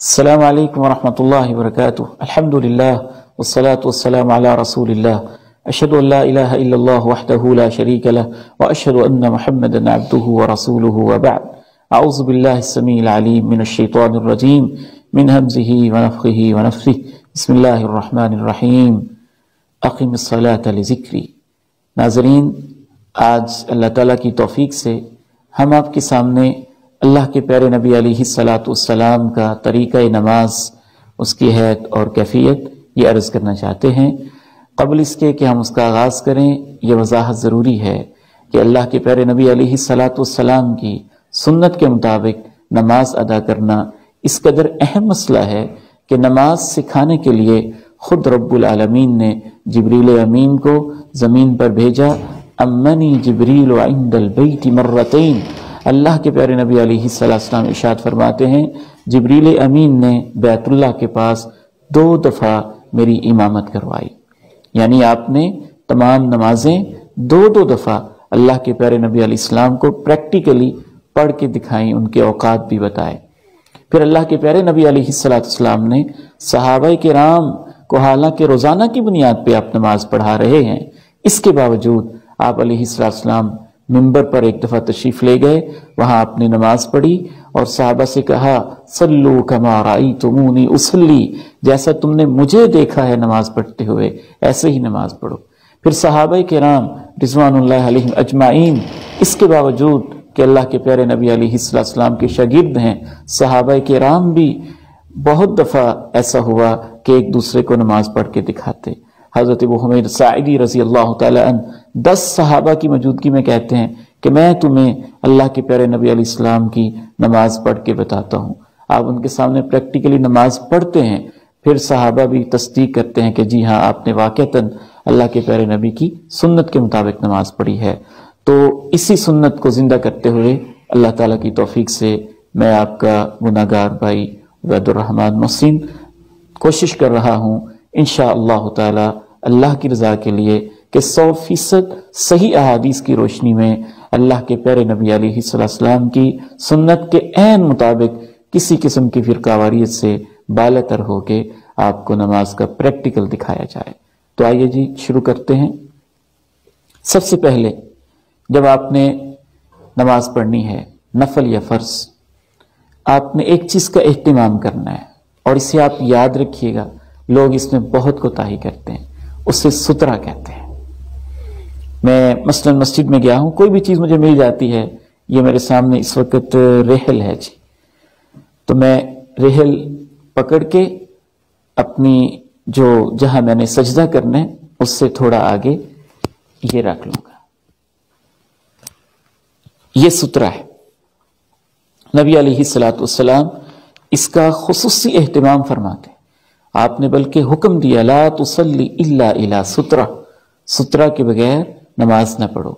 السلام علیکم ورحمۃ اللہ وبرکاتہ۔ الحمد للہ والصلاة والسلام علی رسول اللہ، اشہد ان لا الہ الا اللہ وحدہ لا شریک لہ واشہد ان محمدا عبدہ ورسولہ وبعد۔ اعوذ باللہ السمیع العلیم من الشیطان الرجیم من ہمزہ ونفخہ ونفثہ، بسم اللہ الرحمن الرحیم، اقم الصلاۃ لذکری۔ ناظرین، آج اللہ تعالیٰ کی توفیق سے ہم آپ کے سامنے اللہ کے پیارے نبی علیہ الصلاۃ والسلام کا طریقہ نماز، اس کی حیت اور کیفیت یہ عرض کرنا چاہتے ہیں۔ قبل اس کے کہ ہم اس کا آغاز کریں، یہ وضاحت ضروری ہے کہ اللہ کے پیارے نبی علیہ الصلاۃ والسلام کی سنت کے مطابق نماز ادا کرنا اس قدر اہم مسئلہ ہے کہ نماز سکھانے کے لیے خود رب العالمین نے جبریل امین کو زمین پر بھیجا۔ امنی جبریل عند البیت مرتین، اللہ کے پیارے نبی علیہ السلام ارشاد فرماتے ہیں جبریل امین نے بیت اللہ کے پاس 2 دفعہ میری امامت کروائی، یعنی آپ نے تمام نمازیں 2 دفعہ اللہ کے پیارے نبی علیہ السلام کو پریکٹیکلی پڑھ کے دکھائیں، ان کے اوقات بھی بتائے۔ پھر اللہ کے پیارے نبی علیہ السلام نے صحابہ کرام کو، حالانکہ روزانہ کی بنیاد پہ آپ نماز پڑھا رہے ہیں، اس کے باوجود آپ علیہ السلام منبر پر ایک دفعہ تشریف لے گئے، وہاں آپ نے نماز پڑھی اور صحابہ سے کہا صلو کما رأیتمونی اصلی، جیسا تم نے مجھے دیکھا ہے نماز پڑھتے ہوئے ایسے ہی نماز پڑھو۔ پھر صحابہ کرام رضوان اللہ علیہم اجمعین، اس کے باوجود کہ اللہ کے پیارے نبی علیہ السلام کے شاگرد ہیں، صحابہ کرام بھی بہت دفعہ ایسا ہوا کہ ایک دوسرے کو نماز پڑھ کے دکھاتے۔ حضرت ابو حمید ساعدی رضی اللہ تعالی عنہ 10 صحابہ کی موجودگی میں کہتے ہیں کہ میں تمہیں اللہ کے پیارے نبی علیہ السلام کی نماز پڑھ کے بتاتا ہوں۔ آپ ان کے سامنے پریکٹیکلی نماز پڑھتے ہیں، پھر صحابہ بھی تصدیق کرتے ہیں کہ جی ہاں، آپ نے واقعتاً اللہ کے پیارے نبی کی سنت کے مطابق نماز پڑھی ہے۔ تو اسی سنت کو زندہ کرتے ہوئے اللہ تعالیٰ کی توفیق سے میں آپ کا گناہگار بھائی عبید الرحمن محسن کوشش کر رہا ہوں انشاءاللہ تعالی اللہ کی رضا کے لیے کہ 100% صحیح احادیث کی روشنی میں اللہ کے پیارے نبی علیہ السلام کی سنت کے عین مطابق کسی قسم کی فرقہ واریت سے بالاتر ہو کے آپ کو نماز کا پریکٹیکل دکھایا جائے۔ تو آئیے جی شروع کرتے ہیں۔ سب سے پہلے جب آپ نے نماز پڑھنی ہے، نفل یا فرض، آپ نے ایک چیز کا اہتمام کرنا ہے، اور اسے آپ یاد رکھیے گا، لوگ اس میں بہت کوتاہی کرتے ہیں، اسے سترہ کہتے ہیں۔ میں مثلا مسجد میں گیا ہوں، کوئی بھی چیز مجھے مل جاتی ہے، یہ میرے سامنے اس وقت ریحل ہے جی، تو میں ریحل پکڑ کے اپنی جو جہاں میں نے سجدہ کرنا ہے اس سے تھوڑا آگے یہ رکھ لوں گا، یہ سترہ ہے۔ نبی علیہ السلام اس کا خصوصی اہتمام فرماتے ہیں، آپ نے بلکہ حکم دیا لا تصلی الا الی سترہ، سترہ کے بغیر نماز نہ پڑھو۔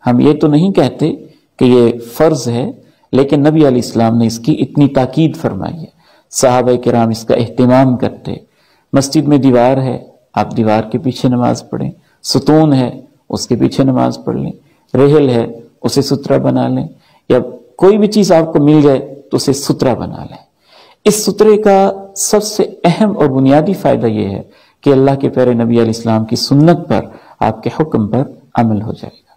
ہم یہ تو نہیں کہتے کہ یہ فرض ہے، لیکن نبی علیہ السلام نے اس کی اتنی تاکید فرمائی ہے۔ صحابہ کرام اس کا اہتمام کرتے۔ مسجد میں دیوار ہے، آپ دیوار کے پیچھے نماز پڑھیں، ستون ہے اس کے پیچھے نماز پڑھ لیں، ریحل ہے اسے سترہ بنا لیں، یا کوئی بھی چیز آپ کو مل جائے تو اسے سترہ بنا لیں۔ اس سترے کا سب سے اہم اور بنیادی فائدہ یہ ہے کہ اللہ کے پیارے نبی علیہ السلام کی سنت پر، آپ کے حکم پر عمل ہو جائے گا۔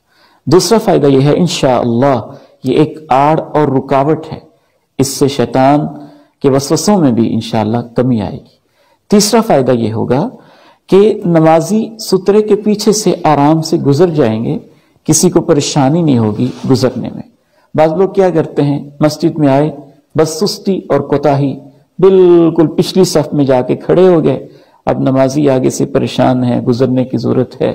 دوسرا فائدہ یہ ہے انشاءاللہ یہ ایک آڑ اور رکاوٹ ہے، اس سے شیطان کے وسوسوں میں بھی انشاءاللہ کمی آئے گی۔ تیسرا فائدہ یہ ہوگا کہ نمازی سترے کے پیچھے سے آرام سے گزر جائیں گے، کسی کو پریشانی نہیں ہوگی گزرنے میں۔ بعض لوگ کیا کرتے ہیں، مسجد میں آئے بس سستی اور کوتاہی، بالکل پچھلی صف میں جا کے کھڑے ہو گئے، اب نمازی آگے سے پریشان ہے، گزرنے کی ضرورت ہے۔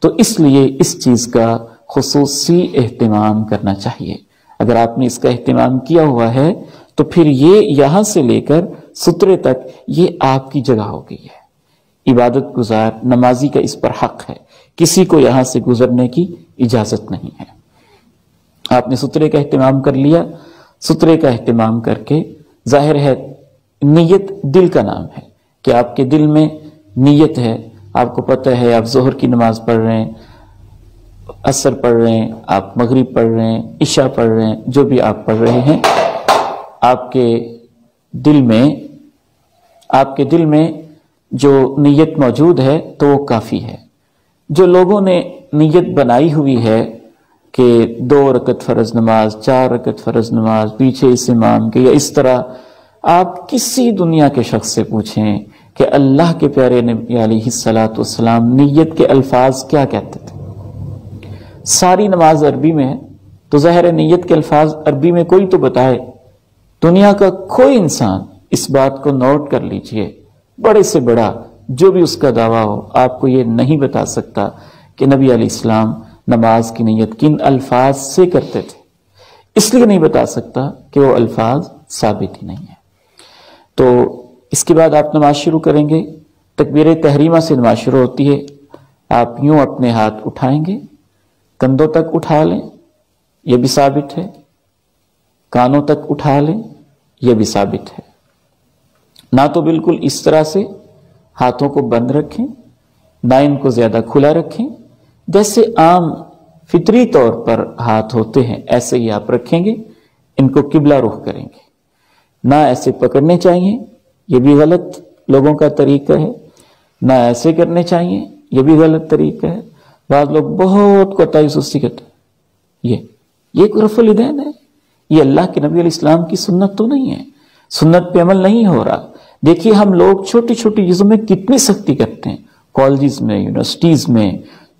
تو اس لیے اس چیز کا خصوصی اہتمام کرنا چاہیے۔ اگر آپ نے اس کا اہتمام کیا ہوا ہے تو پھر یہ یہاں سے لے کر سترے تک یہ آپ کی جگہ ہو گئی ہے۔ عبادت گزار نمازی کا اس پر حق ہے، کسی کو یہاں سے گزرنے کی اجازت نہیں ہے۔ آپ نے سترے کا اہتمام کر لیا، سترے کا اہتمام کر کے ظاہر ہے نیت دل کا نام ہے کہ آپ کے دل میں نیت ہے، آپ کو پتہ ہے آپ ظہر کی نماز پڑھ رہے ہیں، عصر پڑھ رہے ہیں، آپ مغرب پڑھ رہے ہیں، عشاء پڑھ رہے ہیں، جو بھی آپ پڑھ رہے ہیں، آپ کے دل میں آپ کے دل میں جو نیت موجود ہے تو وہ کافی ہے۔ جو لوگوں نے نیت بنائی ہوئی ہے کہ 2 رکعت فرض نماز، 4 رکعت فرض نماز پیچھے اس امام کے، یا اس طرح آپ کسی دنیا کے شخص سے پوچھیں کہ اللہ کے پیارے نبی علیہ الصلوۃ والسلام نیت کے الفاظ کیا کہتے تھے۔ ساری نماز عربی میں ہے تو ظاہر نیت کے الفاظ عربی میں کوئی تو بتائے۔ دنیا کا کوئی انسان اس بات کو نوٹ کر لیجئے، بڑے سے بڑا جو بھی اس کا دعویٰ ہو، آپ کو یہ نہیں بتا سکتا کہ نبی علیہ السلام نماز کی نیت کن الفاظ سے کرتے تھے۔ اس لیے نہیں بتا سکتا کہ وہ الفاظ ثابت ہی نہیں ہیں۔ تو اس کے بعد آپ نماز شروع کریں گے، تکبیر تحریمہ سے نماز شروع ہوتی ہے۔ آپ یوں اپنے ہاتھ اٹھائیں گے، کندھوں تک اٹھا لیں، یہ بھی ثابت ہے، کانوں تک اٹھا لیں، یہ بھی ثابت ہے۔ نہ تو بالکل اس طرح سے ہاتھوں کو بند رکھیں، نہ ان کو زیادہ کھلا رکھیں، جیسے عام فطری طور پر ہاتھ ہوتے ہیں ایسے ہی آپ رکھیں گے، ان کو قبلہ رخ کریں گے۔ نہ ایسے پکڑنے چاہیے، یہ بھی غلط لوگوں کا طریقہ ہے، نہ ایسے کرنے چاہیے، یہ بھی غلط طریقہ ہے۔ بعض لوگ بہت کوتاہی سستی کرتے ہیں، یہ رفع الیدین ہے، یہ اللہ کے نبی علیہ السلام کی سنت تو نہیں ہے، سنت پہ عمل نہیں ہو رہا۔ دیکھیے ہم لوگ چھوٹی چھوٹی چیزوں میں کتنی سختی کرتے ہیں، کالجز میں، یونیورسٹیز میں،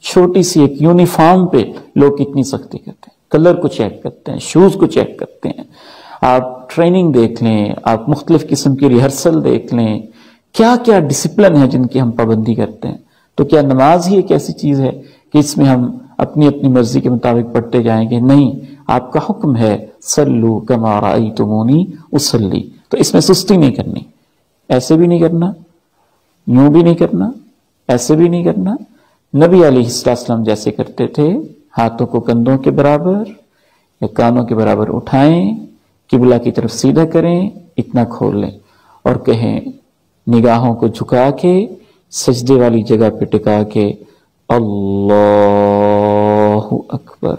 چھوٹی سی ایک یونیفارم پہ لوگ کتنی سختی کرتے ہیں، کلر کو چیک کرتے ہیں، شوز کو چیک کرتے ہیں۔ آپ ٹریننگ دیکھ لیں، آپ مختلف قسم کی ریہرسل دیکھ لیں، کیا کیا ڈسپلن ہے جن کی ہم پابندی کرتے ہیں۔ تو کیا نماز ہی ایک ایسی چیز ہے کہ اس میں ہم اپنی اپنی مرضی کے مطابق پڑھتے جائیں گے؟ نہیں، آپ کا حکم ہے صلو کما رأیتمونی اصلی، تو اس میں سستی نہیں کرنی، ایسے بھی نہیں کرنا، یوں بھی نہیں کرنا، ایسے بھی نہیں کرنا۔ نبی علیہ السلام جیسے کرتے تھے، ہاتھوں کو کندھوں کے برابر یا کانوں کے برابر اٹھائیں، قبلہ کی طرف سیدھا کریں، اتنا کھول لیں اور کہیں نگاہوں کو جھکا کے سجدے والی جگہ پہ ٹکا کے اللہ اکبر۔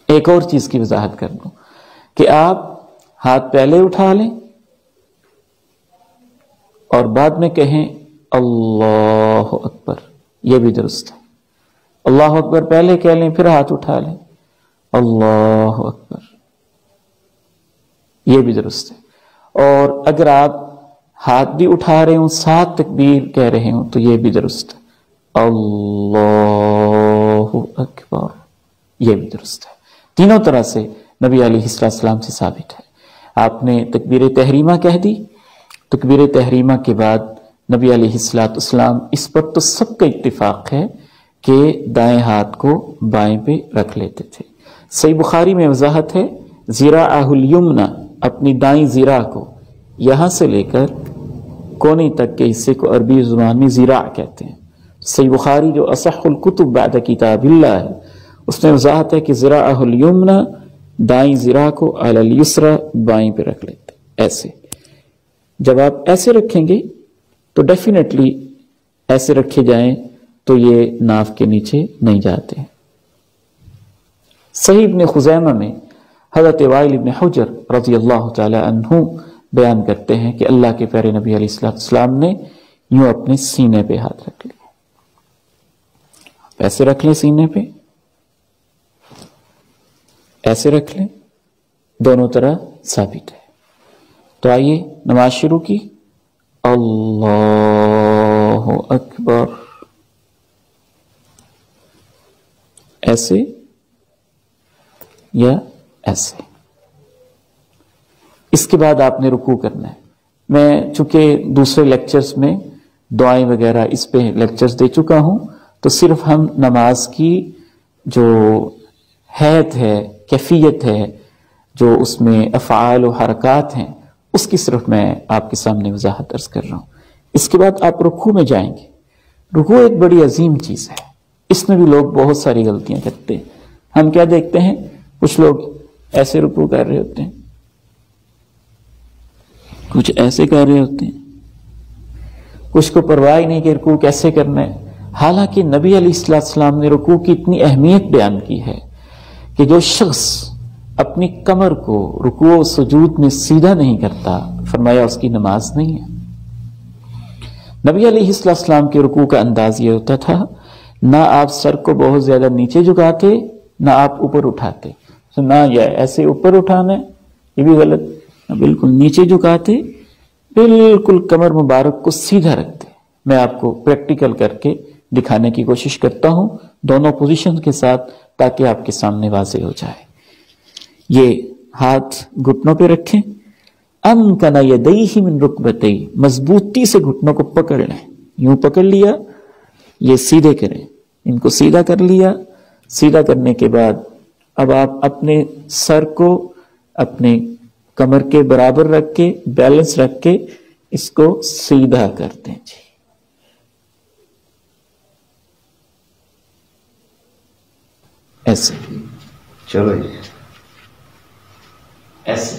ایک اور چیز کی وضاحت کر دوں کہ آپ ہاتھ پہلے اٹھا لیں اور بعد میں کہیں اللہ اکبر، یہ بھی درست ہے۔ اللہ اکبر پہلے کہہ لیں پھر ہاتھ اٹھا لیں، اللہ اکبر، یہ بھی درست ہے۔ اور اگر آپ ہاتھ بھی اٹھا رہے ہوں، ساتھ تکبیر کہہ رہے ہوں، تو یہ بھی درست ہے، اللہ اکبر، یہ بھی درست ہے۔ تینوں طرح سے نبی علیہ السلام سے ثابت ہے۔ آپ نے تکبیر تحریمہ کہہ دی، تکبیر تحریمہ کے بعد نبی علیہ السلام، اس پر تو سب کا اتفاق ہے کہ دائیں ہاتھ کو بائیں پہ رکھ لیتے تھے۔ صحیح بخاری میں وضاحت ہے، ذراعہ الیمنی، اپنی دائیں ذراع کو یہاں سے لے کر کونے تک کے حصے کو عربی زبان میں ذراع کہتے ہیں۔ صحیح بخاری جو اصح الکتب بعد کتاب اللہ ہے، اس میں وضاحت ہے کہ ذراعہ الیمنی، دائیں ذراع کو علی الیسری، بائیں پہ رکھ لیتے ایسے۔ جب آپ ایسے رکھیں گے تو ڈیفینیٹلی ایسے رکھے جائیں تو یہ ناف کے نیچے نہیں جاتے۔ صحیح ابن خزیمہ میں حضرت وائل ابن حجر رضی اللہ تعالی عنہ بیان کرتے ہیں کہ اللہ کے پیارے نبی علیہ السلام نے یوں اپنے سینے پہ ہاتھ رکھ لیے، ایسے رکھ لیں سینے پہ، ایسے رکھ لیں، دونوں طرح ثابت ہے۔ تو آئیے نماز شروع کی، اللہ اکبر، ایسے یا ایسے۔ اس کے بعد آپ نے رکوع کرنا ہے۔ میں چونکہ دوسرے لیکچرز میں دعائیں وغیرہ اس پہ لیکچرز دے چکا ہوں، تو صرف ہم نماز کی جو حیت ہے، کیفیت ہے، جو اس میں افعال و حرکات ہیں، اس کی صرف میں آپ کے سامنے وضاحت عرض کر رہا ہوں۔ اس کے بعد آپ رکوع میں جائیں گے۔ رکوع ایک بڑی عظیم چیز ہے، اس میں بھی لوگ بہت ساری غلطیاں کرتے ہیں۔ ہم کیا دیکھتے ہیں، کچھ لوگ ایسے رکوع کر رہے ہوتے ہیں، کچھ ایسے کر رہے ہوتے ہیں، کچھ کو پرواہ ہی نہیں کہ رکوع کیسے کرنا ہے۔ حالانکہ نبی علیہ السلام نے رکوع کی اتنی اہمیت بیان کی ہے کہ جو شخص اپنی کمر کو رکوع و سجود میں سیدھا نہیں کرتا، فرمایا اس کی نماز نہیں ہے۔ نبی علیہ السلام کے رکوع کا انداز یہ ہوتا تھا، نہ آپ سر کو بہت زیادہ نیچے جھکاتے نہ آپ اوپر اٹھاتے، نہ یہ ایسے اوپر اٹھانا ہے، یہ بھی غلط، نہ بالکل نیچے جھکاتے، بالکل کمر مبارک کو سیدھا رکھتے۔ میں آپ کو پریکٹیکل کر کے دکھانے کی کوشش کرتا ہوں دونوں پوزیشن کے ساتھ، تاکہ آپ کے سامنے واضح ہو جائے۔ یہ ہاتھ گھٹنوں پہ رکھیں، امکن یدیہ من رکبتیہ، مضبوطی سے گھٹنوں کو پکڑ لیں، یوں پکڑ لیا، یہ سیدھے کریں، ان کو سیدھا کر لیا۔ سیدھا کرنے کے بعد اب آپ اپنے سر کو اپنے کمر کے برابر رکھ کے، بیلنس رکھ کے اس کو سیدھا کر دیں جی۔ ایسے چلو جی، ایسے۔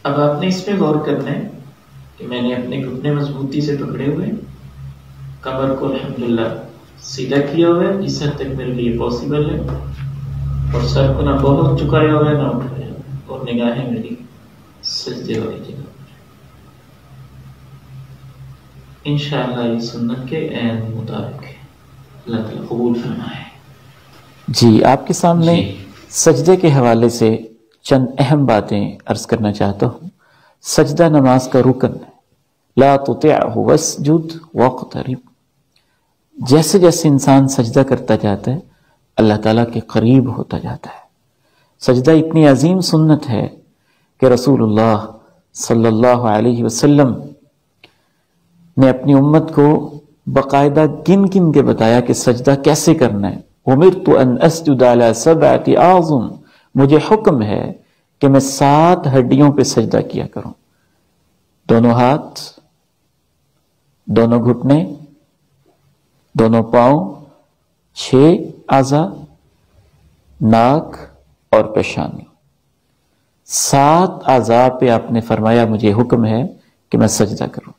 اب آپ نے اس پہ غور کرنا ہے کہ میں نے اپنے گھٹنے مضبوطی سے پکڑے ہوئے، کمر کو الحمدللہ سیدھا کیا ہوا ہے جس حد تک میرے لیے پاسبل ہے، اور سر کو نہ بہت جھکایا ہوا ہے نہ اٹھایا ہوا ہے، اور نگاہیں میری سجدے والی جگہ۔ انشاءاللہ یہ سنت کے عین مطابق ہے، اللہ تعالیٰ قبول فرمائے۔ جی آپ کے سامنے سجدے کے حوالے سے چند اہم باتیں عرض کرنا چاہتا ہوں۔ سجدہ نماز کا رکن ہے، لا تطعہ واسجد واقترب۔ جیسے جیسے انسان سجدہ کرتا جاتا ہے اللہ تعالیٰ کے قریب ہوتا جاتا ہے۔ سجدہ اتنی عظیم سنت ہے کہ رسول اللہ صلی اللہ علیہ وسلم نے اپنی امت کو باقاعدہ گن گن کے بتایا کہ سجدہ کیسے کرنا ہے۔ امرت ان اسجد علی 7 اعظم، مجھے حکم ہے کہ میں 7 ہڈیوں پہ سجدہ کیا کروں، دونوں ہاتھ، دونوں گھٹنے، دونوں پاؤں، 6 اعضاء، ناک اور پیشانی، 7 اعضاء پہ آپ نے فرمایا مجھے حکم ہے کہ میں سجدہ کروں۔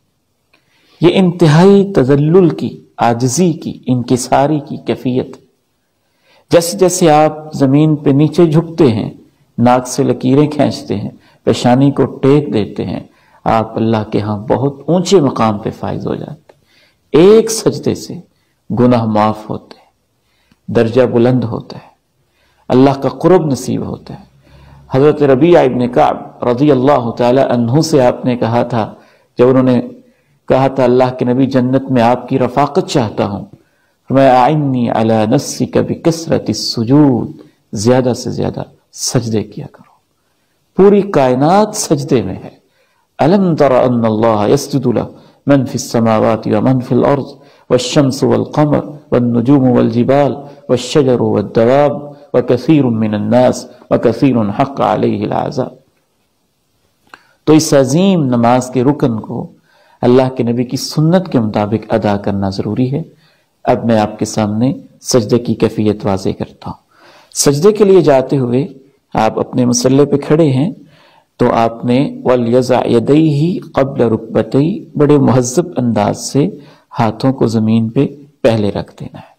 یہ انتہائی تذلل کی، عاجزی کی، انکساری کی کیفیت ہے۔ جیسے جیسے آپ زمین پہ نیچے جھکتے ہیں، ناک سے لکیریں کھینچتے ہیں، پیشانی کو ٹیک دیتے ہیں، آپ اللہ کے ہاں بہت اونچے مقام پہ فائز ہو جاتے ہیں۔ ایک سجدے سے گناہ معاف ہوتے ہیں، درجہ بلند ہوتا ہے، اللہ کا قرب نصیب ہوتا ہے۔ حضرت ربیعہ ابن کعب رضی اللہ تعالی عنہ سے آپ نے کہا تھا، جب انہوں نے کہا تھا اللہ کے نبی جنت میں آپ کی رفاقت چاہتا ہوں، فرمایا اعنی علی نفسک بکثرۃ السجود، زیادہ سے زیادہ سجدے کیا کرو۔ پوری کائنات سجدے میں ہے۔ الم تر ان اللہ یسجد لہ من فی السماوات ومن فی الارض والشمس والقمر والنجوم والجبال والشجر والدواب وکثیر من الناس وکثیر حق علیہ العذاب۔ تو اس عظیم نماز کے رکن کو اللہ کے نبی کی سنت کے مطابق ادا کرنا ضروری ہے۔ اب میں آپ کے سامنے سجدے کی کیفیت واضح کرتا ہوں۔ سجدے کے لیے جاتے ہوئے آپ اپنے مصلی پہ کھڑے ہیں تو آپ نے وَلْيَضَعْ يَدَيْهِ قَبْلَ رُكْبَتَيْهِ، بڑے مہذب انداز سے ہاتھوں کو زمین پہ پہلے رکھ دینا ہے۔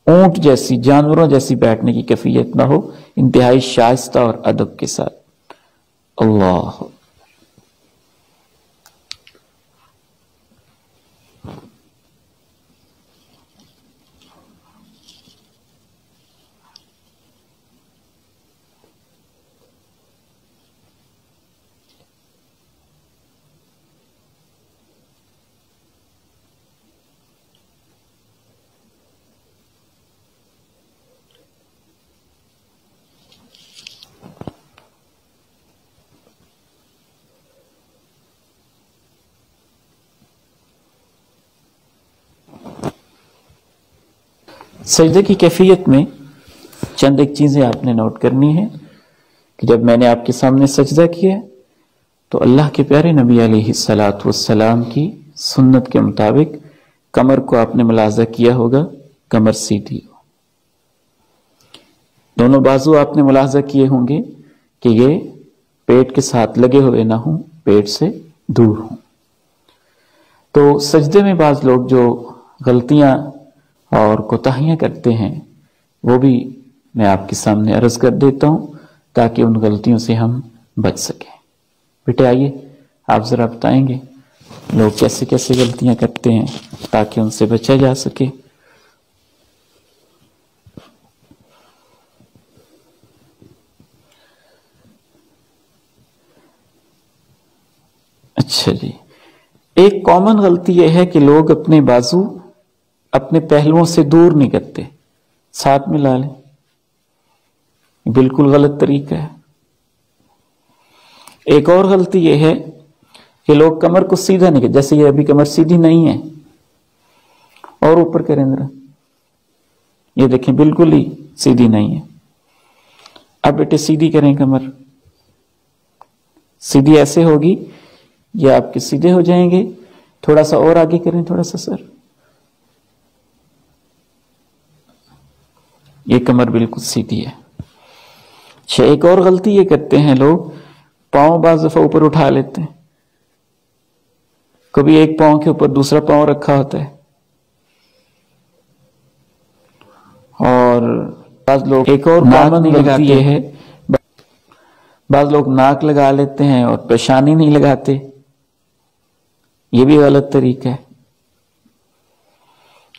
اونٹ جیسی، جانوروں جیسی بیٹھنے کی کیفیت نہ ہو، انتہائی شائستہ اور ادب کے ساتھ۔ اللہ سجدے کی کیفیت میں چند ایک چیزیں آپ نے نوٹ کرنی ہیں کہ جب میں نے آپ کے سامنے سجدہ کیا تو اللہ کے پیارے نبی علیہ السلام کی سنت کے مطابق کمر کو آپ نے ملاحظہ کیا ہوگا، کمر سیدھی ہو، دونوں بازو آپ نے ملاحظہ کیے ہوں گے کہ یہ پیٹ کے ساتھ لگے ہوئے نہ ہوں، پیٹ سے دور ہوں۔ تو سجدے میں بعض لوگ جو غلطیاں اور کوتاہیاں کرتے ہیں وہ بھی میں آپ کے سامنے عرض کر دیتا ہوں تاکہ ان غلطیوں سے ہم بچ سکیں۔ بیٹے آئیے آپ ذرا بتائیں گے لوگ کیسے کیسے غلطیاں کرتے ہیں تاکہ ان سے بچا جا سکے۔ اچھا جی، ایک کامن غلطی یہ ہے کہ لوگ اپنے بازو اپنے پہلوؤں سے دور نہیں کرتے، ساتھ میں لا لیں، بالکل غلط طریقہ ہے۔ ایک اور غلطی یہ ہے کہ لوگ کمر کو سیدھا نہیں کرتے، جیسے یہ ابھی کمر سیدھی نہیں ہے، اور اوپر کریں ذرا، یہ دیکھیں بالکل ہی سیدھی نہیں ہے۔ اب بیٹے سیدھی کریں کمر، سیدھی ایسے ہوگی، یہ آپ کے سیدھے ہو جائیں گے، تھوڑا سا اور آگے کریں، تھوڑا سا سر، یہ کمر بالکل سیدھی ہے۔ اچھا، ایک اور غلطی یہ کرتے ہیں لوگ، پاؤں بعض دفعہ اوپر اٹھا لیتے ہیں، کبھی ایک پاؤں کے اوپر دوسرا پاؤں رکھا ہوتا ہے، اور بعض لوگ ایک اور کامن غلطی یہ ہے، بعض لوگ ناک لگا لیتے ہیں اور پیشانی نہیں لگاتے، یہ بھی غلط طریقہ ہے۔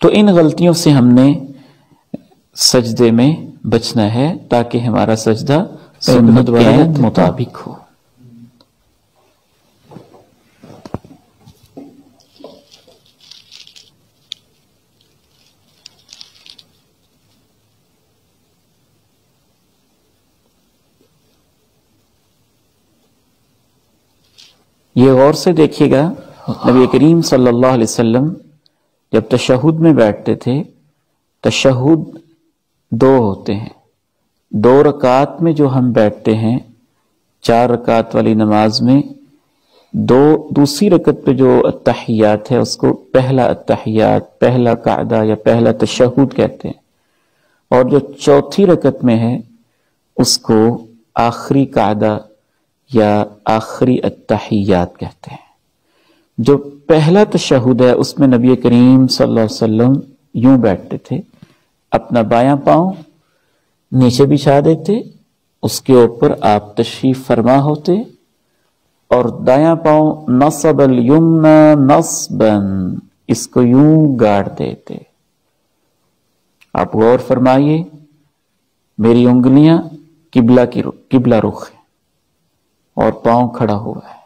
تو ان غلطیوں سے ہم نے سجدے میں بچنا ہے تاکہ ہمارا سجدہ سنت کے مطابق ہو۔ یہ غور سے دیکھیے گا، نبی کریم صلی اللہ علیہ وسلم جب تشہد میں بیٹھتے تھے، تشہد دو ہوتے ہیں، 2 رکعات میں جو ہم بیٹھتے ہیں 4 رکعت والی نماز میں، دوسری رکعت پہ جو التحیات ہے اس کو پہلا التحیات، پہلا قعدہ یا پہلا تشہد کہتے ہیں، اور جو چوتھی رکعت میں ہے اس کو آخری قعدہ یا آخری التحیات کہتے ہیں۔ جو پہلا تشہد ہے اس میں نبی کریم صلی اللہ علیہ وسلم یوں بیٹھتے تھے، اپنا بایاں پاؤں نیچے بچھا دیتے، اس کے اوپر آپ تشریف فرما ہوتے، اور دایاں پاؤں نصب الیمنا نصبا، اس کو یوں گاڑ دیتے۔ آپ غور فرمائیے، میری انگلیاں قبلہ رخ ہیں اور پاؤں کھڑا ہوا ہے،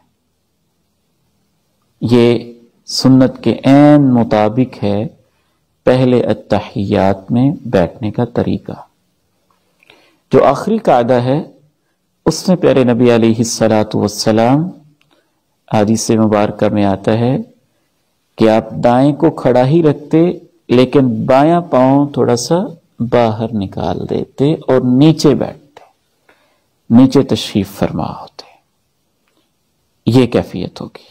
یہ سنت کے عین مطابق ہے پہلے التحیات میں بیٹھنے کا طریقہ۔ جو آخری قعدہ ہے اس میں پیارے نبی علیہ الصلاۃ والسلام حدیث مبارکہ میں آتا ہے کہ آپ دائیں کو کھڑا ہی رکھتے لیکن بایاں پاؤں تھوڑا سا باہر نکال دیتے اور نیچے بیٹھتے، نیچے تشریف فرما ہوتے۔ یہ کیفیت ہوگی۔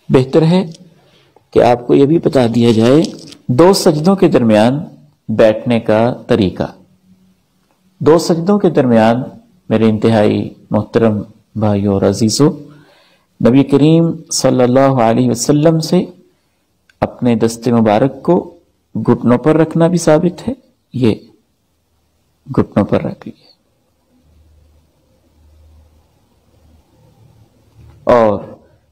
بہتر ہے کہ آپ کو یہ بھی بتا دیا جائے 2 سجدوں کے درمیان بیٹھنے کا طریقہ۔ 2 سجدوں کے درمیان میرے انتہائی محترم بھائیوں اور عزیزوں، نبی کریم صلی اللہ علیہ وسلم سے اپنے دست مبارک کو گھٹنوں پر رکھنا بھی ثابت ہے، یہ گھٹنوں پر رکھ لیے، اور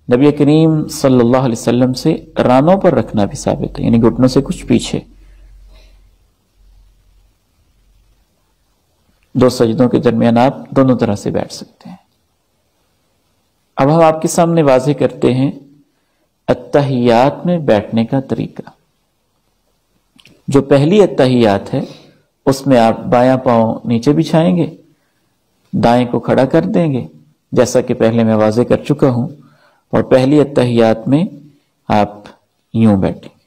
نبی کریم صلی اللہ علیہ وسلم سے رانوں پر رکھنا بھی ثابت ہے، یعنی گھٹنوں سے کچھ پیچھے۔ 2 سجدوں کے درمیان آپ دونوں طرح سے بیٹھ سکتے ہیں۔ اب ہم آپ کے سامنے واضح کرتے ہیں التحیات میں بیٹھنے کا طریقہ۔ جو پہلی التحیات ہے اس میں آپ بایاں پاؤں نیچے بچھائیں گے، دائیں کو کھڑا کر دیں گے جیسا کہ پہلے میں واضح کر چکا ہوں، اور پہلی التحیات میں آپ یوں بیٹھیں گے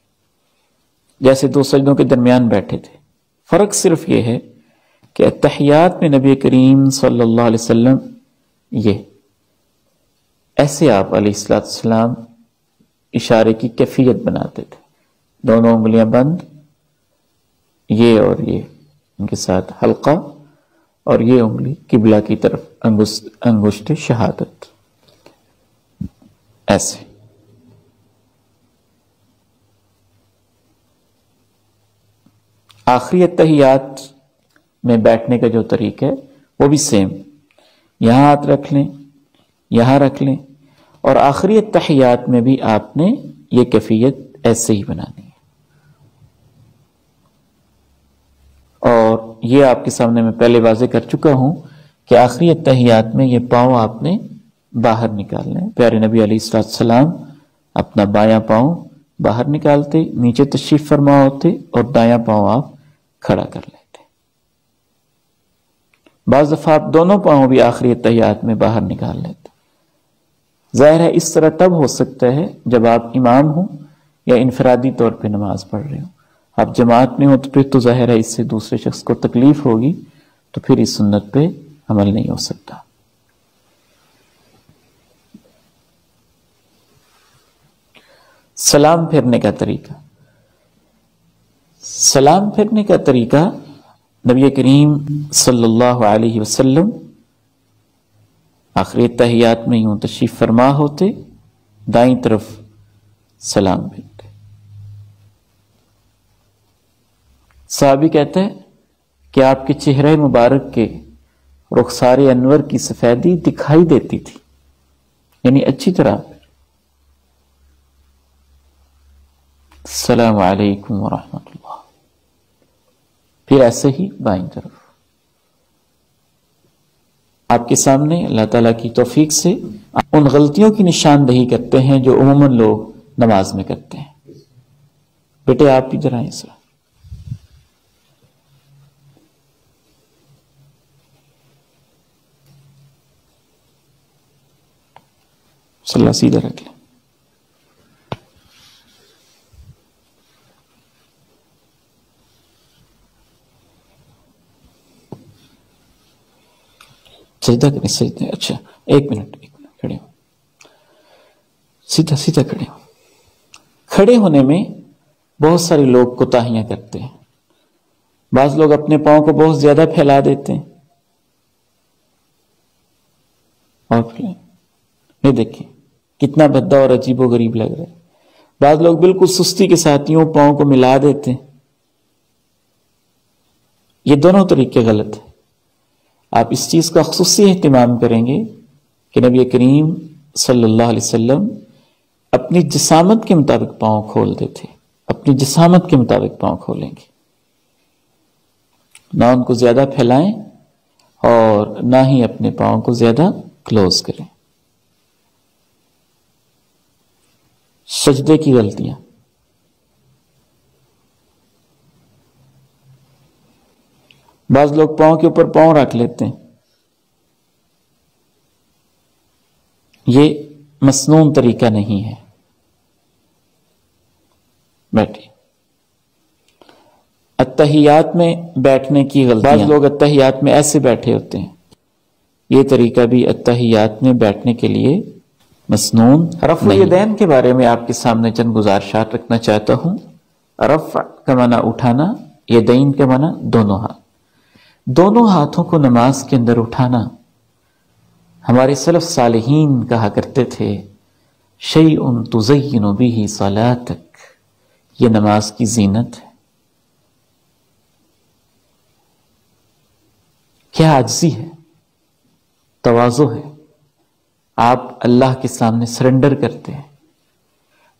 جیسے 2 سجدوں کے درمیان بیٹھے تھے۔ فرق صرف یہ ہے کہ التحیات میں نبی کریم صلی اللہ علیہ وسلم یہ ایسے آپ علیہ السلام اشارے کی کیفیت بناتے تھے، دونوں انگلیاں بند، یہ اور یہ ان کے ساتھ حلقہ، اور یہ انگلی قبلہ کی طرف انگشت شہادت، ایسے۔ آخری اتحیات میں بیٹھنے کا جو طریقہ ہے وہ بھی سیم، یہاں ہاتھ رکھ لیں، یہاں رکھ لیں، اور آخری اتحیات میں بھی آپ نے یہ کیفیت ایسے ہی بنانی ہے۔ اور یہ آپ کے سامنے میں پہلے واضح کر چکا ہوں کہ آخری اتحیات میں یہ پاؤں آپ نے باہر نکالنے ہیں۔ پیارے نبی علیہ السلام اپنا بایاں پاؤں باہر نکالتے، نیچے تشریف فرما ہوتے، اور دایاں پاؤں آپ کھڑا کر لیتے۔ بعض دفعہ آپ دونوں پاؤں بھی آخری اتحیات میں باہر نکال لیتے۔ ظاہر ہے اس طرح تب ہو سکتا ہے جب آپ امام ہوں یا انفرادی طور پہ نماز پڑھ رہے ہوں۔ آپ جماعت میں ہو تو پھر تو ظاہر ہے اس سے دوسرے شخص کو تکلیف ہوگی، تو پھر اس سنت پہ عمل نہیں ہو سکتا۔ سلام پھیرنے کا طریقہ، سلام پھیرنے کا طریقہ نبی کریم صلی اللہ علیہ وسلم آخری اتحیات میں یوں تشریف فرما ہوتے، دائیں طرف سلام پھیرتے۔ صحابی کہتا ہے کہ آپ کے چہرے مبارک کے رخسار انور کی سفیدی دکھائی دیتی تھی، یعنی اچھی طرح السلام علیکم ورحمۃ اللہ، پھر ایسے ہی بائیں طرف۔ آپ کے سامنے اللہ تعالیٰ کی توفیق سے ان غلطیوں کی نشاندہی کرتے ہیں جو عموماً لوگ نماز میں کرتے ہیں۔ بیٹے آپ ادھر آئیں سر، صلی اللہ سیدھا رکھ لیں۔ سجدہ کریں، سجدہ، اچھا ایک منٹ کھڑے ہو، سیدھا سیدھا کھڑے ہو۔ کھڑے ہونے میں بہت سارے لوگ کوتاہیاں کرتے ہیں۔ بعض لوگ اپنے پاؤں کو بہت زیادہ پھیلا دیتے ہیں، اور یہ دیکھیں کتنا بھدا اور عجیب و غریب لگ رہا ہے۔ بعض لوگ بالکل سستی کے ساتھ یوں پاؤں کو ملا دیتے ہیں۔ یہ دونوں طریقے غلط ہیں۔ آپ اس چیز کا خصوصی اہتمام کریں گے کہ نبی کریم صلی اللہ علیہ وسلم اپنی جسامت کے مطابق پاؤں کھولتے تھے، اپنی جسامت کے مطابق پاؤں کھولیں گے، نہ ان کو زیادہ پھیلائیں اور نہ ہی اپنے پاؤں کو زیادہ کلوز کریں۔ سجدے کی غلطیاں، بعض لوگ پاؤں کے اوپر پاؤں رکھ لیتے ہیں، یہ مسنون طریقہ نہیں ہے۔ بیٹھے اتحیات میں بیٹھنے کی غلطیاں، بعض لوگ اتحیات میں ایسے بیٹھے ہوتے ہیں، یہ طریقہ بھی اتحیات میں بیٹھنے کے لیے مسنون رفع الیدین کے بارے میں آپ کے سامنے چند گزارشات رکھنا چاہتا ہوں۔ رفع کا معنی اٹھانا، یدین کا معنی دونوں ہاتھ، دونوں ہاتھوں کو نماز کے اندر اٹھانا۔ ہمارے سلف صالحین کہا کرتے تھے شیء تزین بہ صلاتک، یہ نماز کی زینت ہے۔ کیا عاجزی ہے، تواضع ہے، آپ اللہ کے سامنے سرنڈر کرتے ہیں،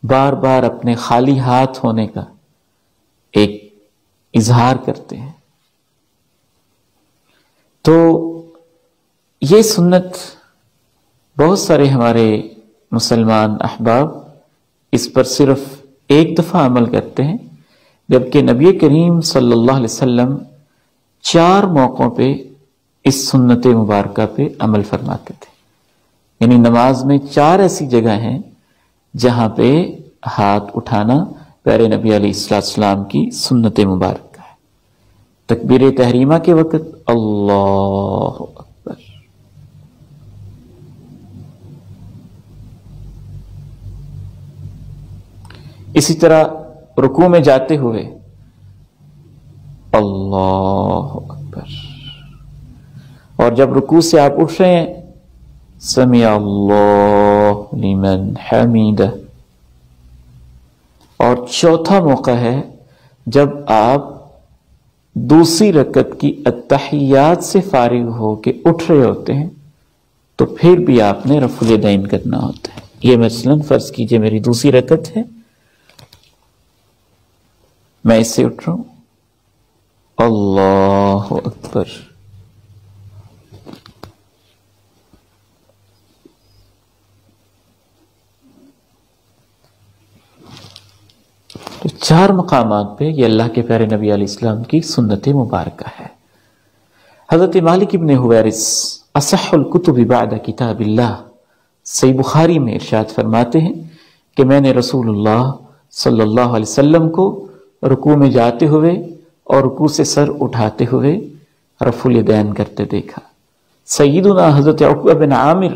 بار بار اپنے خالی ہاتھ ہونے کا ایک اظہار کرتے ہیں۔ تو یہ سنت بہت سارے ہمارے مسلمان احباب اس پر صرف ایک دفعہ عمل کرتے ہیں، جبکہ نبی کریم صلی اللہ علیہ وسلم 4 موقعوں پہ اس سنت مبارکہ پہ عمل فرماتے تھے۔ یعنی نماز میں 4 ایسی جگہ ہیں جہاں پہ ہاتھ اٹھانا پیارے نبی علیہ السلام کی سنت مبارکہ ہے۔ تکبیر تحریمہ کے وقت اللہ اکبر، اسی طرح رکوع میں جاتے ہوئے اللہ اکبر، اور جب رکوع سے آپ اٹھ رہے ہیں سمع اللہ لمن حمیدہ، اور چوتھا موقع ہے جب آپ دوسری رکعت کی التحیات سے فارغ ہو کے اٹھ رہے ہوتے ہیں تو پھر بھی آپ نے رفع الیدین کرنا ہوتا ہے. یہ مثلاً فرض کیجئے میری دوسری رکعت ہے، میں اس سے اٹھ رہا ہوں، اللہ اکبر، تو 4 مقامات پہ یہ اللہ کے پیارے نبی علیہ السلام کی سنت مبارکہ ہے. حضرت مالک ابن حویرث اصح الکتب بعد کتاب اللہ صحیح بخاری میں ارشاد فرماتے ہیں کہ میں نے رسول اللہ صلی اللہ علیہ وسلم کو رکوع میں جاتے ہوئے اور رکوع سے سر اٹھاتے ہوئے رفع الیدین کرتے دیکھا. سیدنا حضرت عقبہ بن عامر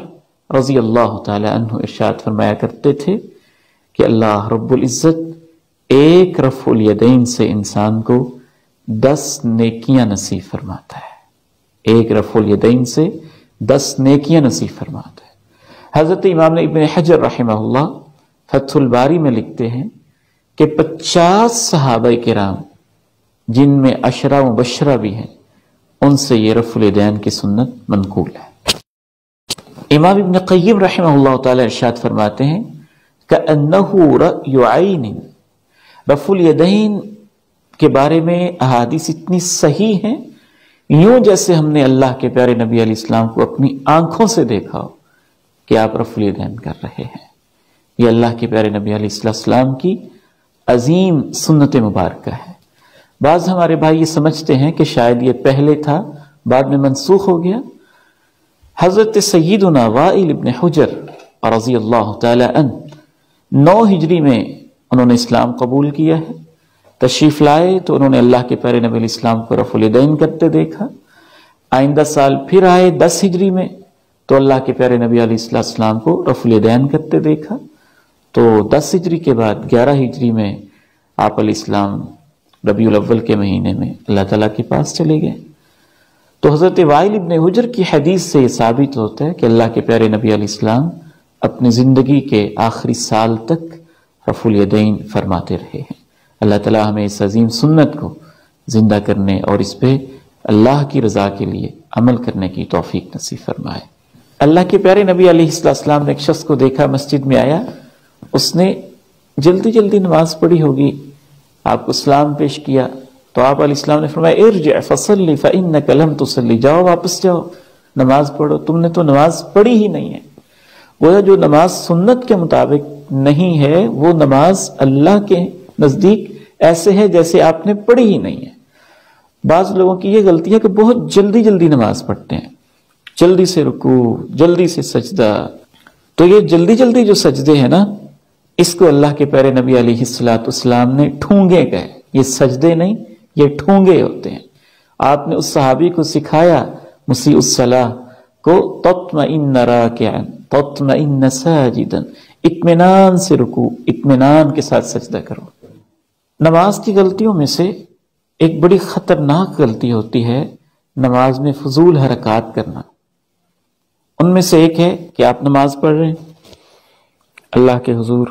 رضی اللہ تعالی عنہ ارشاد فرمایا کرتے تھے کہ اللہ رب العزت ایک رفع الیدین سے انسان کو 10 نیکیاں نصیب فرماتا ہے. ایک رفع الیدین سے 10 نیکیاں نصیب فرماتا ہے. حضرت امام ابن حجر رحمہ اللہ فتح الباری میں لکھتے ہیں کہ 50 صحابہ کرام جن میں 10 مبشرہ بھی ہیں ان سے یہ رفع الیدین کی سنت منقول ہے. امام ابن قیم رحمہ اللہ تعالی ارشاد فرماتے ہیں کأنہ رأی عین، رفع الیدین کے بارے میں احادیث اتنی صحیح ہیں یوں جیسے ہم نے اللہ کے پیارے نبی علیہ السلام کو اپنی آنکھوں سے دیکھا ہو کہ آپ رفع الیدین کر رہے ہیں. یہ اللہ کے پیارے نبی علیہ السلام کی عظیم سنت مبارکہ ہے. بعض ہمارے بھائی یہ سمجھتے ہیں کہ شاید یہ پہلے تھا بعد میں منسوخ ہو گیا. حضرت سیدنا وائل ابن حجر رضی اللہ تعالی عنہ 9 ہجری میں انہوں نے اسلام قبول کیا ہے. تشریف لائے تو انہوں نے اللہ کے پیارے نبی علیہ السلام کو رفع الیدین کرتے دیکھا. آئندہ سال پھر آئے 10 ہجری میں تو اللہ کے پیارے نبی علیہ السلام کو رفع الیدین کرتے دیکھا. تو 10 ہجری کے بعد 11 ہجری میں آپ علیہ السلام ربیع الاول کے مہینے میں اللہ تعالیٰ کے پاس چلے گئے. تو حضرت وائل ابن حجر کی حدیث سے یہ ثابت ہوتا ہے کہ اللہ کے پیارے نبی علیہ السلام اپنی زندگی کے آخری سال تک رفع الیدین فرماتے رہے ہیں. اللہ تعالیٰ ہمیں اس عظیم سنت کو زندہ کرنے اور اس پہ اللہ کی رضا کے لیے عمل کرنے کی توفیق نصیب فرمائے. اللہ کے پیارے نبی علیہ السلام نے ایک شخص کو دیکھا مسجد میں آیا، اس نے جلدی جلدی نماز پڑھی ہوگی، آپ کو سلام پیش کیا تو آپ علیہ السلام نے فرمایا ارجع فصلی فإنک لم تصلی، جاؤ واپس جاؤ نماز پڑھو، تم نے تو نماز پڑھی ہی نہیں ہے. گویا جو نماز سنت کے مطابق نہیں ہے وہ نماز اللہ کے نزدیک ایسے ہے جیسے آپ نے پڑھی ہی نہیں ہے. بعض لوگوں کی یہ غلطی ہے کہ بہت جلدی جلدی نماز پڑھتے ہیں، جلدی سے رکوع، جلدی سے سجدہ. تو یہ جلدی جلدی جو سجدے ہیں نا، اس کو اللہ کے پیارے نبی علیہ السلام نے ٹھونگے کہے. یہ سجدے نہیں، یہ ٹھونگے ہوتے ہیں. آپ نے اس صحابی کو سکھایا مسیء الصلاۃ کو تطمئن راکعا تطمئن ساجدا، اطمینان سے رکوع، اطمینان کے ساتھ سجدہ کرو. نماز کی غلطیوں میں سے ایک بڑی خطرناک غلطی ہوتی ہے نماز میں فضول حرکات کرنا. ان میں سے ایک ہے کہ آپ نماز پڑھ رہے ہیں اللہ کے حضور،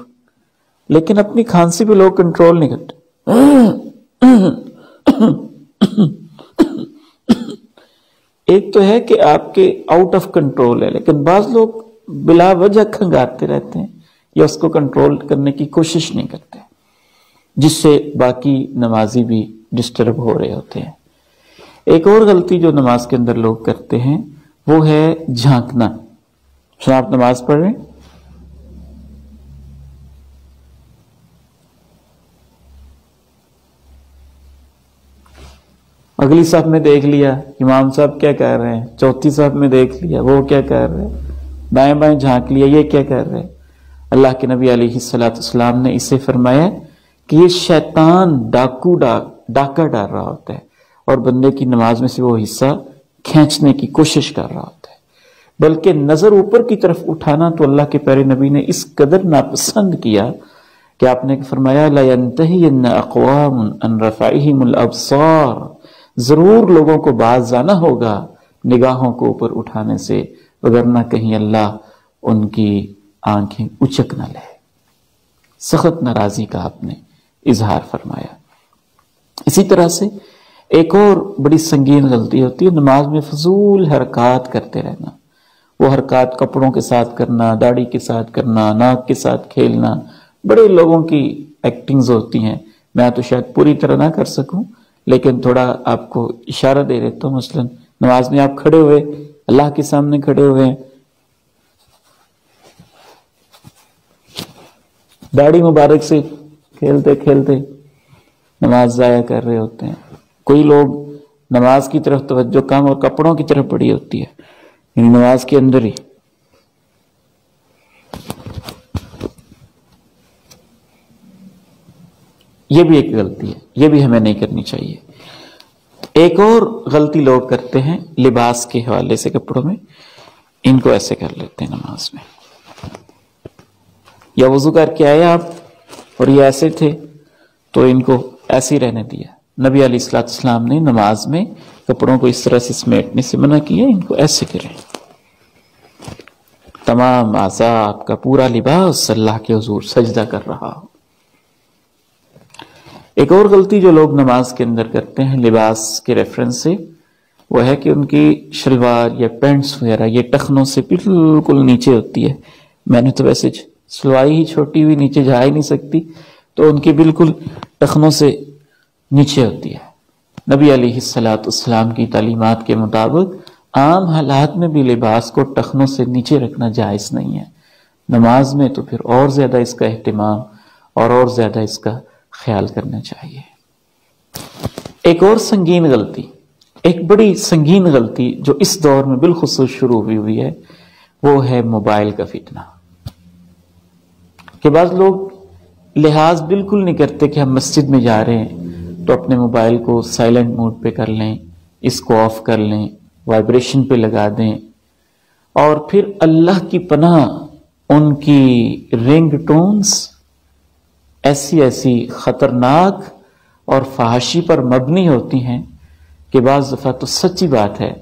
لیکن اپنی کھانسی پہ لوگ کنٹرول نہیں کرتے. ایک تو ہے کہ آپ کے آؤٹ آف کنٹرول ہے، لیکن بعض لوگ بلا وجہ کھنگاتے رہتے ہیں یا اس کو کنٹرول کرنے کی کوشش نہیں کرتے، جس سے باقی نمازی بھی ڈسٹرب ہو رہے ہوتے ہیں. ایک اور غلطی جو نماز کے اندر لوگ کرتے ہیں وہ ہے جھانکنا. آپ نماز پڑھ رہے ہیں، اگلی صف میں دیکھ لیا امام صاحب کیا کہہ رہے ہیں، چوتھی صف میں دیکھ لیا وہ کیا کہہ رہے ہیں، دائیں بائیں جھانک لیا یہ کیا کہہ رہے ہیں. اللہ کے نبی علیہ السلام نے اسے فرمایا کہ یہ شیطان ڈاکہ ڈال رہا ہوتا ہے اور بندے کی نماز میں سے وہ حصہ کھینچنے کی کوشش کر رہا ہوتا ہے. بلکہ نظر اوپر کی طرف اٹھانا تو اللہ کے پیارے نبی نے اس قدر ناپسند کیا کہ آپ نے فرمایا لَيَنْتَهِيَنَّ أَقْوَامٌ أَنْ رَفَعِهِمُ الْأَبْصَارِ، ضرور لوگوں کو باز آنا ہوگا نگاہوں کو اوپر اٹھانے سے، وگرنہ کہیں اللہ ان کی آنکھیں اچک نہ لے. سخت ناراضی کا آپ نے اظہار فرمایا. اسی طرح سے ایک اور بڑی سنگین غلطی ہوتی ہے نماز میں فضول حرکات کرتے رہنا. وہ حرکات کپڑوں کے ساتھ کرنا، داڑھی کے ساتھ کرنا، ناک کے ساتھ کھیلنا. بڑے لوگوں کی ایکٹنگز ہوتی ہیں، میں تو شاید پوری طرح نہ کر سکوں لیکن تھوڑا آپ کو اشارہ دے دیتا ہوں. مثلا نماز میں آپ کھڑے ہوئے، اللہ کے سامنے کھڑے ہوئے ہیں، داڑھی مبارک سے کھیلتے کھیلتے نماز ضائع کر رہے ہوتے ہیں. کوئی لوگ نماز کی طرف توجہ کم اور کپڑوں کی طرف بڑی ہوتی ہے، یعنی نماز کے اندر ہی. یہ بھی ایک غلطی ہے، یہ بھی ہمیں نہیں کرنی چاہیے. ایک اور غلطی لوگ کرتے ہیں لباس کے حوالے سے، کپڑوں میں ان کو ایسے کر لیتے ہیں نماز میں، یا وضو کر کے آئے آپ اور یہ ایسے تھے تو ان کو ایسے ہی رہنے دیا. نبی علیہ السلام نے نماز میں کپڑوں کو اس طرح سے سمیٹنے سے منع کیا، ان کو ایسے کریں. تمام اعضاء، آپ کا پورا لباس اللہ کے حضور سجدہ کر رہا ہو. ایک اور غلطی جو لوگ نماز کے اندر کرتے ہیں لباس کے ریفرنس سے، وہ ہے کہ ان کی شلوار یا پینٹس وغیرہ یہ ٹخنوں سے بالکل نیچے ہوتی ہے. میں نے تو ویسے سلوائی ہی چھوٹی ہوئی نیچے جا ہی نہیں سکتی، تو ان کی بالکل ٹخنوں سے نیچے ہوتی ہے. نبی علیہ السلام کی تعلیمات کے مطابق عام حالات میں بھی لباس کو ٹخنوں سے نیچے رکھنا جائز نہیں ہے. نماز میں تو پھر اور زیادہ اس کا اہتمام اور زیادہ اس کا خیال کرنا چاہیے. ایک اور سنگین غلطی، ایک بڑی سنگین غلطی جو اس دور میں بالخصوص شروع ہوئی ہے، وہ ہے موبائل کا فتنہ. کہ بعض لوگ لحاظ بالکل نہیں کرتے کہ ہم مسجد میں جا رہے ہیں تو اپنے موبائل کو سائلنٹ موڈ پہ کر لیں، اس کو آف کر لیں، وائبریشن پہ لگا دیں، اور پھر اللہ کی پناہ ان کی رنگ ٹونز ایسی خطرناک اور فحاشی پر مبنی ہوتی ہیں کہ بعض دفعہ تو سچی بات ہے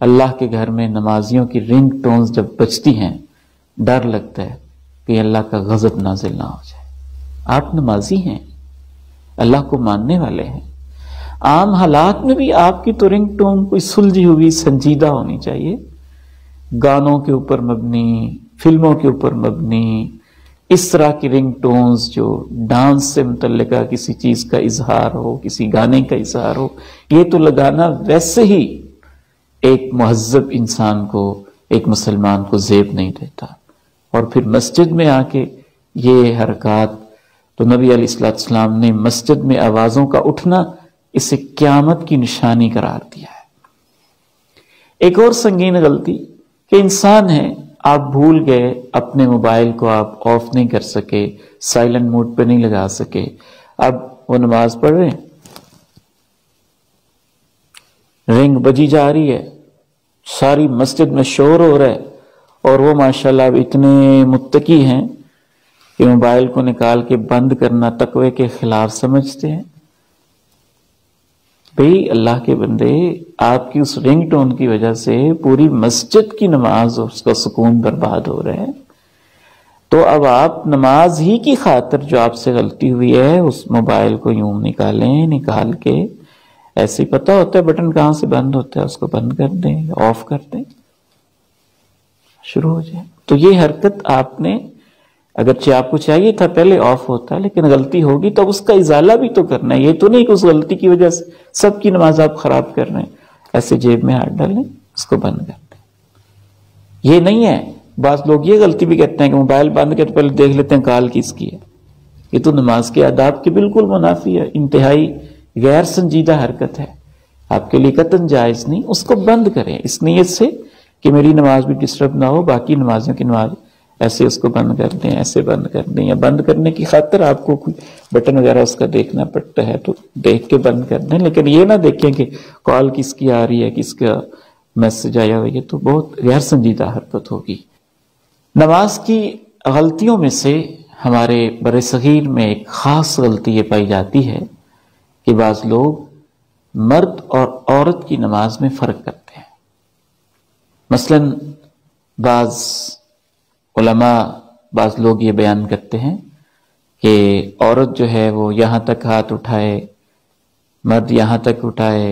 اللہ کے گھر میں نمازیوں کی رنگ ٹونز جب بجتی ہیں ڈر لگتا ہے کہ اللہ کا غضب نازل نہ ہو جائے. آپ نمازی ہیں، اللہ کو ماننے والے ہیں، عام حالات میں بھی آپ کی تو رنگ ٹون کوئی سلجھی ہوئی سنجیدہ ہونی چاہیے. گانوں کے اوپر مبنی، فلموں کے اوپر مبنی اس طرح کی رنگ ٹونز جو ڈانس سے متعلقہ کسی چیز کا اظہار ہو، کسی گانے کا اظہار ہو، یہ تو لگانا ویسے ہی ایک مہذب انسان کو، ایک مسلمان کو زیب نہیں دیتا. اور پھر مسجد میں آ کے یہ حرکات، تو نبی علیہ السلام نے مسجد میں آوازوں کا اٹھنا اسے قیامت کی نشانی قرار دیا ہے. ایک اور سنگین غلطی کہ انسان ہے، آپ بھول گئے اپنے موبائل کو آپ آف نہیں کر سکے، سائلنٹ موڈ پہ نہیں لگا سکے. اب وہ نماز پڑھ رہے ہیں، رنگ بجی جا رہی ہے، ساری مسجد میں شور ہو رہا ہے، اور وہ ماشاءاللہ اب اتنے متقی ہیں کہ موبائل کو نکال کے بند کرنا تقوی کے خلاف سمجھتے ہیں. بھئی اللہ کے بندے، آپ کی اس رنگ ٹون کی وجہ سے پوری مسجد کی نماز اور اس کا سکون برباد ہو رہے ہیں. تو اب آپ نماز ہی کی خاطر جو آپ سے غلطی ہوئی ہے اس موبائل کو یوں نکالیں، نکال کے ایسے ہی پتہ ہوتا ہے بٹن کہاں سے بند ہوتا ہے، اس کو بند کر دیں، آف کر دیں، شروع ہو جائے. تو یہ حرکت آپ نے، اگرچہ آپ کو چاہیے تھا پہلے آف ہوتا، لیکن غلطی ہوگی تو اس کا ازالہ بھی تو کرنا ہے. یہ تو نہیں کہ اس غلطی کی وجہ سے سب کی نماز آپ خراب کر رہے ہیں. ایسے جیب میں ہاتھ ڈالیں، اس کو بند کر دیں. یہ نہیں ہے. بعض لوگ یہ غلطی بھی کرتے ہیں کہ موبائل بند کر پہلے دیکھ لیتے ہیں کال کس کی ہے. یہ تو نماز کے آداب کے بالکل منافی ہے، انتہائی غیر سنجیدہ حرکت ہے، آپ کے لیے قطعاً جائز نہیں. اس کو بند کریں اس نیت سے کہ میری نماز بھی ڈسٹرب نہ ہو، باقی نمازیوں کی نماز. ایسے اس کو بند کر دیں، ایسے بند کر دیں، یا بند کرنے کی خاطر آپ کو کوئی بٹن وغیرہ اس کا دیکھنا پڑتا ہے تو دیکھ کے بند کر دیں. لیکن یہ نہ دیکھیں کہ کال کس کی آ رہی ہے، کس کا میسج آیا ہوا ہے. یہ تو بہت غیر سنجیدہ حرکت ہوگی. نماز کی غلطیوں میں سے ہمارے بر صغیر میں ایک خاص غلطی یہ پائی جاتی ہے کہ بعض لوگ مرد اور عورت کی نماز میں فرق کرتے ہیں. مثلا بعض علماء، بعض لوگ یہ بیان کرتے ہیں کہ عورت جو ہے وہ یہاں تک ہاتھ اٹھائے، مرد یہاں تک اٹھائے،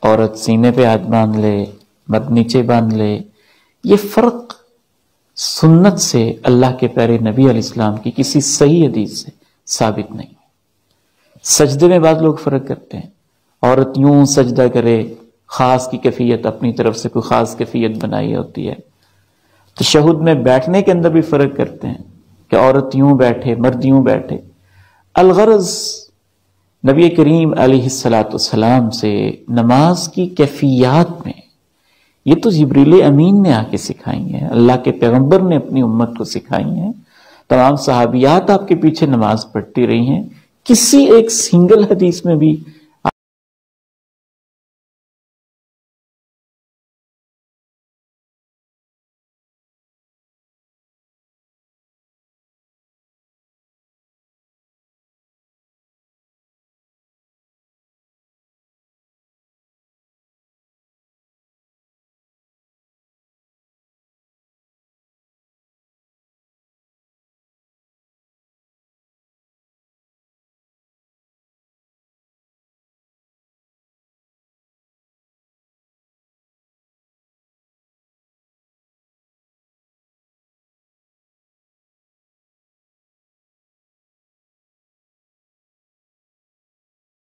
عورت سینے پہ ہاتھ باندھ لے، مرد نیچے باندھ لے، یہ فرق سنت سے، اللہ کے پیارے نبی علیہ السلام کی کسی صحیح حدیث سے ثابت نہیں۔ سجدے میں بعض لوگ فرق کرتے ہیں، عورت یوں سجدہ کرے، خاص کی کیفیت، اپنی طرف سے کوئی خاص کیفیت بنائی ہوتی ہے۔ تشہد میں بیٹھنے کے اندر بھی فرق کرتے ہیں کہ عورت یوں بیٹھے، مرد یوں بیٹھے۔ الغرض نبی کریم علیہ السلام سے نماز کی کیفیات میں یہ تو جبریل امین نے آ کے سکھائی ہیں، اللہ کے پیغمبر نے اپنی امت کو سکھائی ہیں، تمام صحابیات آپ کے پیچھے نماز پڑھتی رہی ہیں، کسی ایک سنگل حدیث میں بھی